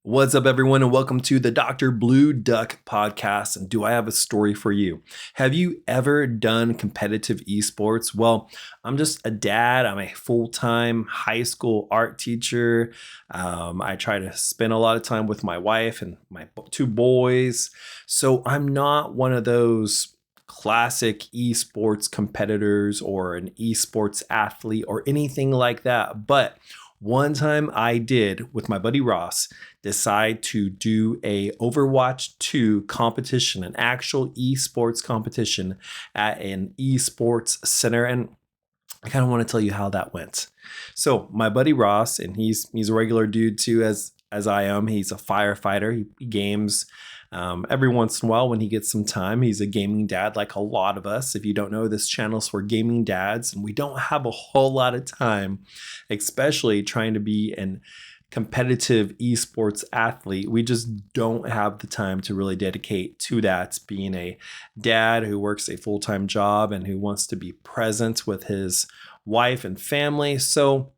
What's up, everyone, and welcome to the Dr. Blue Duck podcast. And do I have a story for you? Have you ever done competitive esports? Well, I'm just a dad. I'm a full-time high school art teacher. I try to spend a lot of time with my wife and my two boys. So I'm not one of those classic esports competitors or an esports athlete or anything like that. But one time I did, with my buddy Ross, decide to do a Overwatch 2 competition, an actual esports competition at an esports center. And I kind of want to tell you how that went. So my buddy Ross, and he's a regular dude too, as I am. He's a firefighter. He games every once in a while when he gets some time. He's a gaming dad like a lot of us. If you don't know, this channel's for gaming dads, and we don't have a whole lot of time, especially trying to be an competitive esports athlete. We just don't have the time to really dedicate to that, being a dad who works a full-time job and who wants to be present with his wife and family. So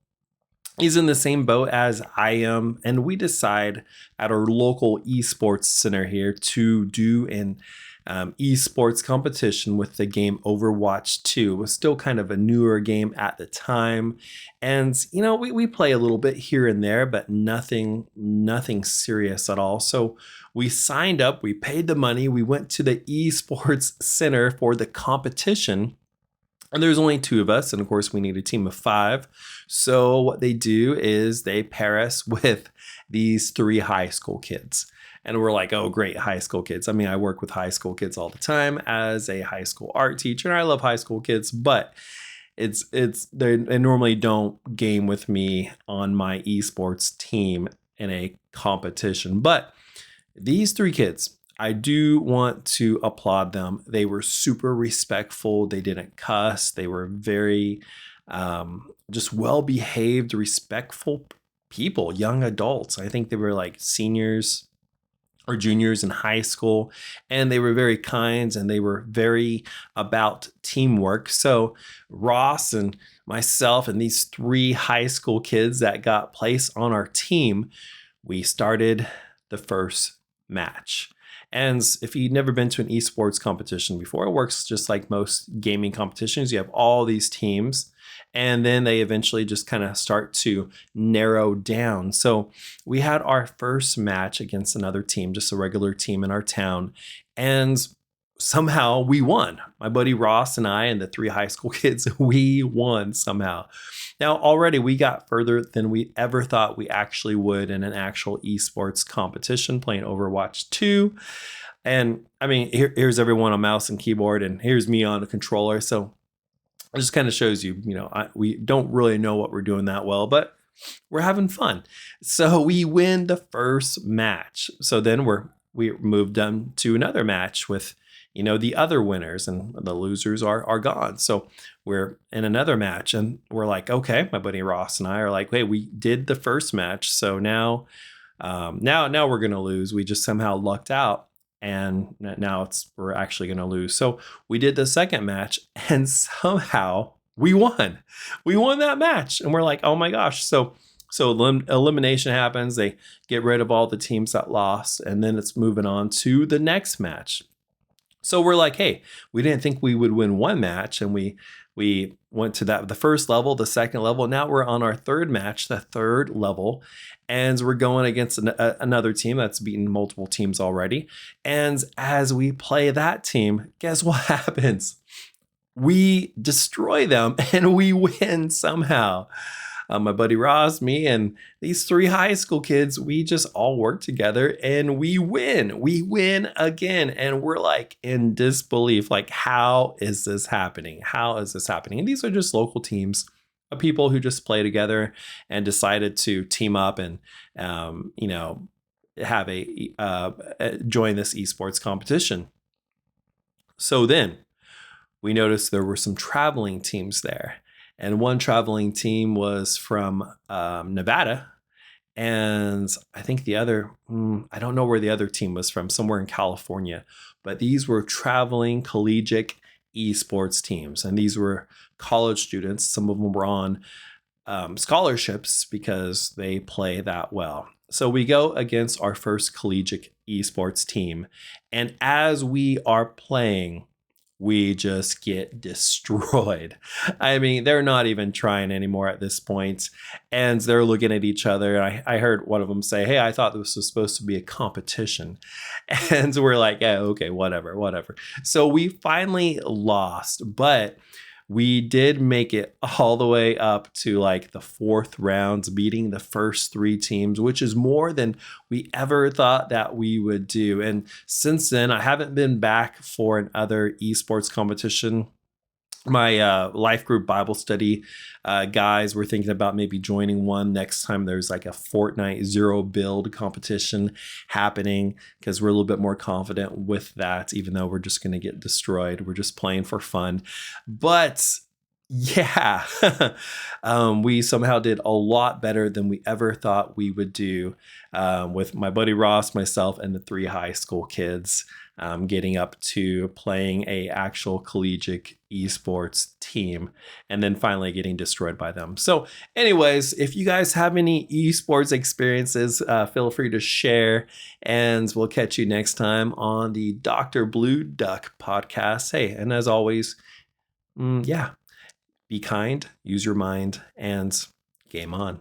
he's in the same boat as I am, and we decide at our local esports center here to do an esports competition with the game Overwatch 2. It was still kind of a newer game at the time, and we play a little bit here and there, but nothing serious at all. So we signed up, we paid the money, we went to the esports center for the competition. And there's only two of us, and of course we need a team of 5. So what they do is they pair us with these 3 high school kids. And we're like, oh, great, high school kids. I mean, I work with high school kids all the time as a high school art teacher, and I love high school kids, but they normally don't game with me on my esports team in a competition. But these 3 kids, I do want to applaud them. They were super respectful. They didn't cuss. They were very just well-behaved, respectful people, young adults. I think they were like seniors or juniors in high school, and they were very kind, and they were very about teamwork. So Ross and myself and these 3 high school kids that got placed on our team, we started the first match. And if you've never been to an esports competition before, it works just like most gaming competitions. You have all these teams, and then they eventually just kind of start to narrow down. So we had our first match against another team, just a regular team in our town, and somehow we won. My buddy Ross and I and the 3 high school kids, we won somehow. Now, already we got further than we ever thought we actually would in an actual esports competition playing Overwatch 2. And I mean, here's everyone on mouse and keyboard, and here's me on a controller. So it just kind of shows you, we don't really know what we're doing that well, but we're having fun. So we win the first match. So then we moved on to another match with the other winners, and the losers are gone. So we're in another match, and we're like, okay, my buddy Ross and I are like, hey, we did the first match. So now we're going to lose. We just somehow lucked out, and now we're actually going to lose. So we did the second match, and somehow we won. We won that match, and we're like, oh my gosh. So elimination happens. They get rid of all the teams that lost, and then it's moving on to the next match. So we're like, hey, we didn't think we would win one match, and we went to the first level, the second level. Now we're on our third match, the third level, and we're going against another team that's beaten multiple teams already. And as we play that team, guess what happens? We destroy them, and we win somehow. My buddy Ross, me, and these 3 high school kids, we just all work together, and we win. We win again, and we're like in disbelief. Like, how is this happening? How is this happening? And these are just local teams of people who just play together and decided to team up and, have join this esports competition. So then we noticed there were some traveling teams there. And one traveling team was from Nevada. And I think the other, I don't know where the other team was from, somewhere in California. But these were traveling collegiate esports teams. And these were college students. Some of them were on scholarships because they play that well. So we go against our first collegiate esports team. And as we are playing, we just get destroyed. I mean, they're not even trying anymore at this point, and they're looking at each other. I heard one of them say, "Hey, I thought this was supposed to be a competition," and we're like, "Yeah, okay, whatever, whatever." So we finally lost, but we did make it all the way up to like the fourth rounds, beating the first three teams, which is more than we ever thought that we would do. And since then, I haven't been back for another esports competition. My life group Bible study guys were thinking about maybe joining one next time there's like a Fortnite zero build competition happening, because we're a little bit more confident with that, even though we're just going to get destroyed. We're just playing for fun. But yeah, we somehow did a lot better than we ever thought we would do, with my buddy Ross, myself, and the three high school kids. Getting up to playing a actual collegiate esports team, and then finally getting destroyed by them. So anyways, if you guys have any esports experiences, feel free to share, and we'll catch you next time on the Dr. Blue Duck podcast. Hey, and as always, yeah, be kind, use your mind, and game on.